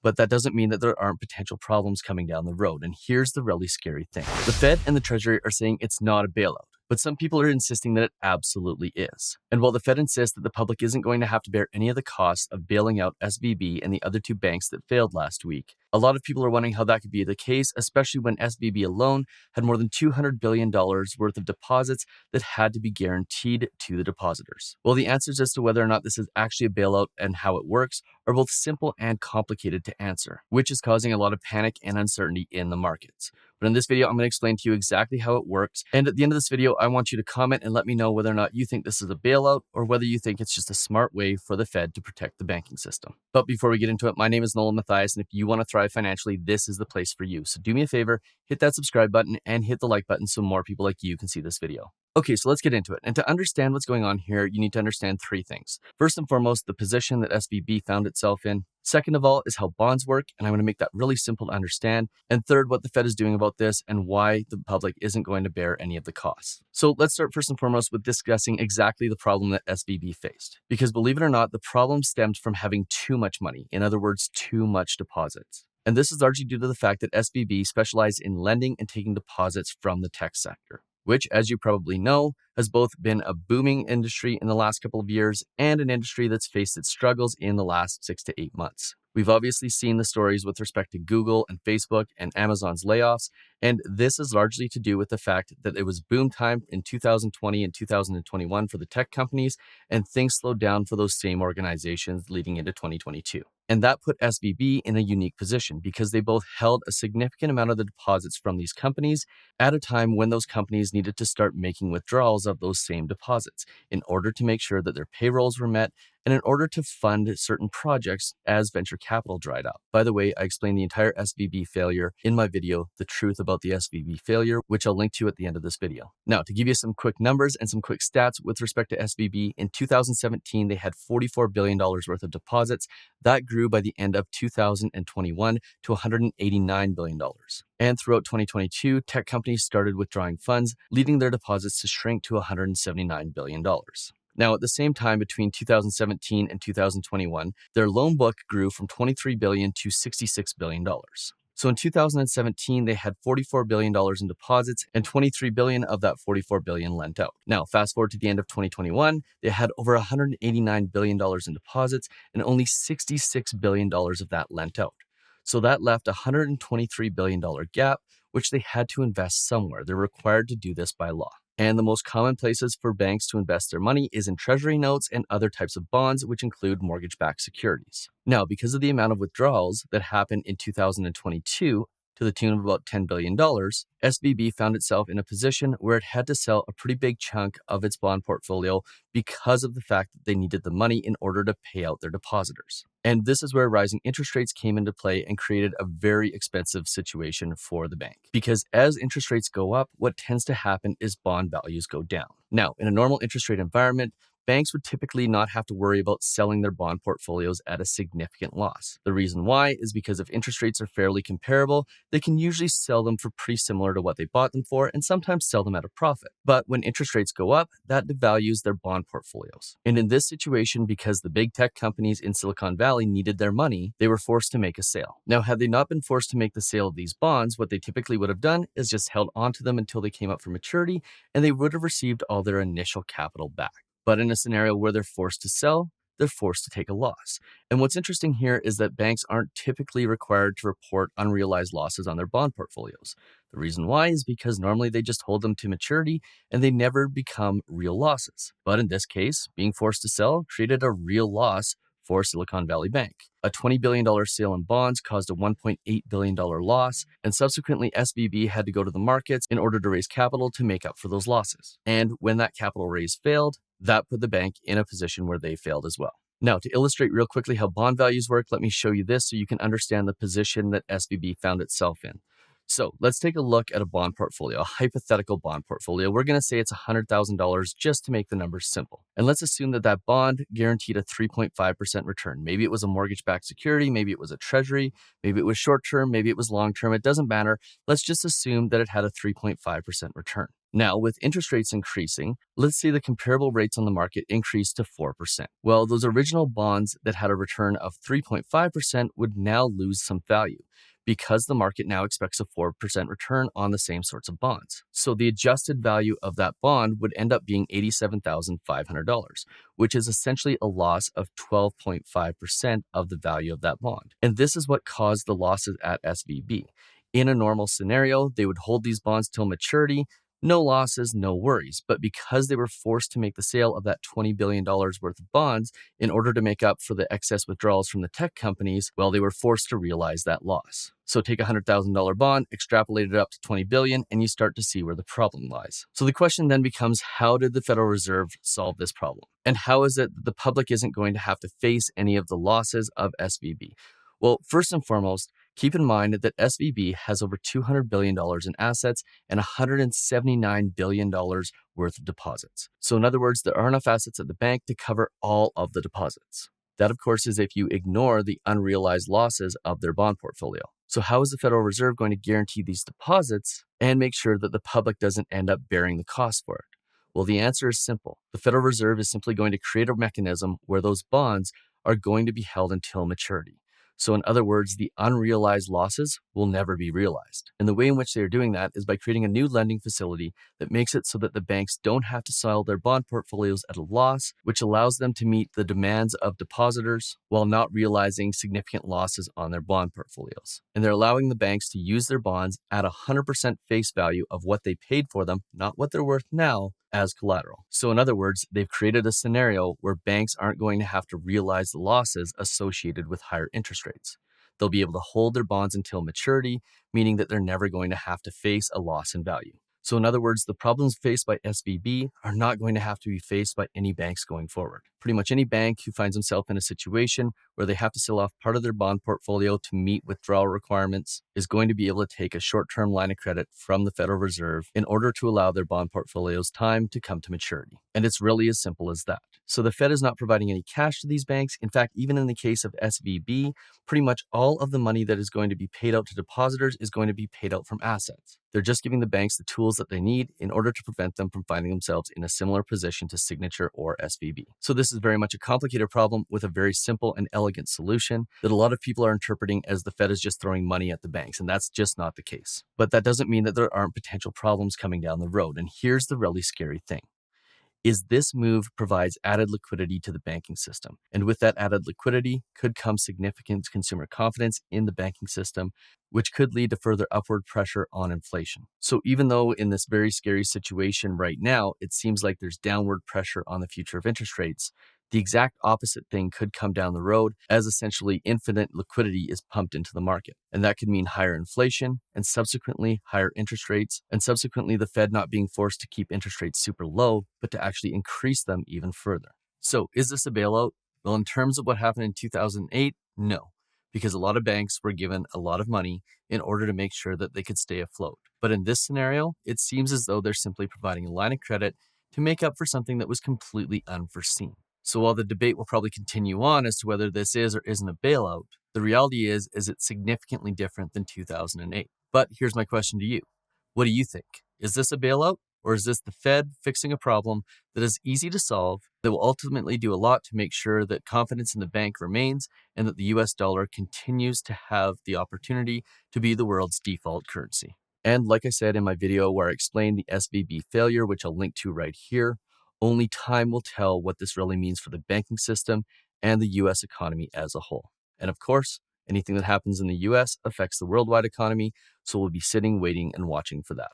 But that doesn't mean that there aren't potential problems coming down the road. And here's the really scary thing. The Fed and the Treasury are saying it's not a bailout, but some people are insisting that it absolutely is. And while the Fed insists that the public isn't going to have to bear any of the costs of bailing out SVB and the other two banks that failed last week, a lot of people are wondering how that could be the case, especially when SVB alone had more than $200 billion worth of deposits that had to be guaranteed to the depositors. Well, the answers as to whether or not this is actually a bailout and how it works are both simple and complicated to answer, which is causing a lot of panic and uncertainty in the markets. But in this video, I'm going to explain to you exactly how it works. And at the end of this video, I want you to comment and let me know whether or not you think this is a bailout or whether you think it's just a smart way for the Fed to protect the banking system. But before we get into it, my name is Nolan Mathias, and if you want to thrive financially, this is the place for you. So do me a favor, hit that subscribe button and hit the like button so more people like you can see this video. Okay, so let's get into it. And to understand what's going on here, you need to understand three things. First and foremost, the position that SVB found itself in. Second of all is how bonds work, and I'm going to make that really simple to understand. And third, what the Fed is doing about this and why the public isn't going to bear any of the costs. So let's start first and foremost with discussing exactly the problem that SVB faced. Because believe it or not, the problem stemmed from having too much money. In other words, too much deposits. And this is largely due to the fact that SVB specialized in lending and taking deposits from the tech sector, which, as you probably know, has both been a booming industry in the last couple of years and an industry that's faced its struggles in the last 6 to 8 months. We've obviously seen the stories with respect to Google and Facebook and Amazon's layoffs, and this is largely to do with the fact that it was boom time in 2020 and 2021 for the tech companies, and things slowed down for those same organizations leading into 2022. And that put SVB in a unique position because they both held a significant amount of the deposits from these companies at a time when those companies needed to start making withdrawals of those same deposits in order to make sure that their payrolls were met and in order to fund certain projects as venture capital dried up. By the way, I explained the entire SVB failure in my video, The Truth About the SVB Failure, which I'll link to at the end of this video. Now, to give you some quick numbers and some quick stats with respect to SVB, in 2017, they had $44 billion worth of deposits. That grew by the end of 2021 to $189 billion. And throughout 2022, tech companies started withdrawing funds, leading their deposits to shrink to $179 billion. Now, at the same time, between 2017 and 2021, their loan book grew from $23 billion to $66 billion. So in 2017, they had $44 billion in deposits, and $23 billion of that $44 billion lent out. Now, fast forward to the end of 2021, they had over $189 billion in deposits, and only $66 billion of that lent out. So that left a $123 billion gap, which they had to invest somewhere. They're required to do this by law. And the most common places for banks to invest their money is in treasury notes and other types of bonds, which include mortgage-backed securities. Now, because of the amount of withdrawals that happened in 2022, to the tune of about $10 billion, SVB found itself in a position where it had to sell a pretty big chunk of its bond portfolio because of the fact that they needed the money in order to pay out their depositors. And this is where rising interest rates came into play and created a very expensive situation for the bank. Because as interest rates go up, what tends to happen is bond values go down. Now, in a normal interest rate environment, banks would typically not have to worry about selling their bond portfolios at a significant loss. The reason why is because if interest rates are fairly comparable, they can usually sell them for pretty similar to what they bought them for and sometimes sell them at a profit. But when interest rates go up, that devalues their bond portfolios. And in this situation, because the big tech companies in Silicon Valley needed their money, they were forced to make a sale. Now, had they not been forced to make the sale of these bonds, what they typically would have done is just held onto them until they came up for maturity, and they would have received all their initial capital back. But in a scenario where they're forced to sell, they're forced to take a loss. And what's interesting here is that banks aren't typically required to report unrealized losses on their bond portfolios. The reason why is because normally they just hold them to maturity and they never become real losses. But in this case, being forced to sell created a real loss for Silicon Valley Bank. A $20 billion sale in bonds caused a $1.8 billion loss, and subsequently SVB had to go to the markets in order to raise capital to make up for those losses. And when that capital raise failed, that put the bank in a position where they failed as well. Now, to illustrate real quickly how bond values work, let me show you this so you can understand the position that SVB found itself in. So let's take a look at a bond portfolio, a hypothetical bond portfolio. We're going to say it's $100,000 just to make the numbers simple. And let's assume that that bond guaranteed a 3.5% return. Maybe it was a mortgage-backed security, maybe it was a treasury, maybe it was short-term, maybe it was long-term. It doesn't matter. Let's just assume that it had a 3.5% return. Now, with interest rates increasing, let's say the comparable rates on the market increased to 4%. Well, those original bonds that had a return of 3.5% would now lose some value, because the market now expects a 4% return on the same sorts of bonds. So the adjusted value of that bond would end up being $87,500, which is essentially a loss of 12.5% of the value of that bond. And this is what caused the losses at SVB. In a normal scenario, they would hold these bonds till maturity. No losses, no worries. But because they were forced to make the sale of that $20 billion worth of bonds in order to make up for the excess withdrawals from the tech companies, well, they were forced to realize that loss. So take a $100,000 bond, extrapolate it up to $20 billion, and you start to see where the problem lies. So the question then becomes, how did the Federal Reserve solve this problem? And how is it that the public isn't going to have to face any of the losses of SVB? Well, first and foremost, keep in mind that SVB has over $200 billion in assets and $179 billion worth of deposits. So in other words, there are enough assets at the bank to cover all of the deposits. That, of course, is if you ignore the unrealized losses of their bond portfolio. So how is the Federal Reserve going to guarantee these deposits and make sure that the public doesn't end up bearing the cost for it? Well, the answer is simple. The Federal Reserve is simply going to create a mechanism where those bonds are going to be held until maturity. So in other words, the unrealized losses will never be realized. And the way in which they are doing that is by creating a new lending facility that makes it so that the banks don't have to sell their bond portfolios at a loss, which allows them to meet the demands of depositors while not realizing significant losses on their bond portfolios. And they're allowing the banks to use their bonds at 100% face value of what they paid for them, not what they're worth now, as collateral. So in other words, they've created a scenario where banks aren't going to have to realize the losses associated with higher interest rates. They'll be able to hold their bonds until maturity, meaning that they're never going to have to face a loss in value. So in other words, the problems faced by SVB are not going to have to be faced by any banks going forward. Pretty much any bank who finds himself in a situation where they have to sell off part of their bond portfolio to meet withdrawal requirements is going to be able to take a short-term line of credit from the Federal Reserve in order to allow their bond portfolios time to come to maturity. And it's really as simple as that. So the Fed is not providing any cash to these banks. In fact, even in the case of SVB, pretty much all of the money that is going to be paid out to depositors is going to be paid out from assets. They're just giving the banks the tools that they need in order to prevent them from finding themselves in a similar position to Signature or SVB. So this is very much a complicated problem with a very simple and elegant solution that a lot of people are interpreting as the Fed is just throwing money at the banks, and that's just not the case. But that doesn't mean that there aren't potential problems coming down the road, and here's the really scary thing. This move provides added liquidity to the banking system. And with that added liquidity could come significant consumer confidence in the banking system, which could lead to further upward pressure on inflation. So even though in this very scary situation right now, it seems like there's downward pressure on the future of interest rates, the exact opposite thing could come down the road as essentially infinite liquidity is pumped into the market. And that could mean higher inflation and subsequently higher interest rates, and subsequently the Fed not being forced to keep interest rates super low, but to actually increase them even further. So is this a bailout? Well, in terms of what happened in 2008, no, because a lot of banks were given a lot of money in order to make sure that they could stay afloat. But in this scenario, it seems as though they're simply providing a line of credit to make up for something that was completely unforeseen. So while the debate will probably continue on as to whether this is or isn't a bailout, the reality is it's significantly different than 2008. But here's my question to you. What do you think? Is this a bailout, or is this the Fed fixing a problem that is easy to solve, that will ultimately do a lot to make sure that confidence in the bank remains and that the US dollar continues to have the opportunity to be the world's default currency? And like I said in my video where I explained the SVB failure, which I'll link to right here, only time will tell what this really means for the banking system and the US economy as a whole. And of course, anything that happens in the US affects the worldwide economy, so we'll be sitting, waiting, and watching for that.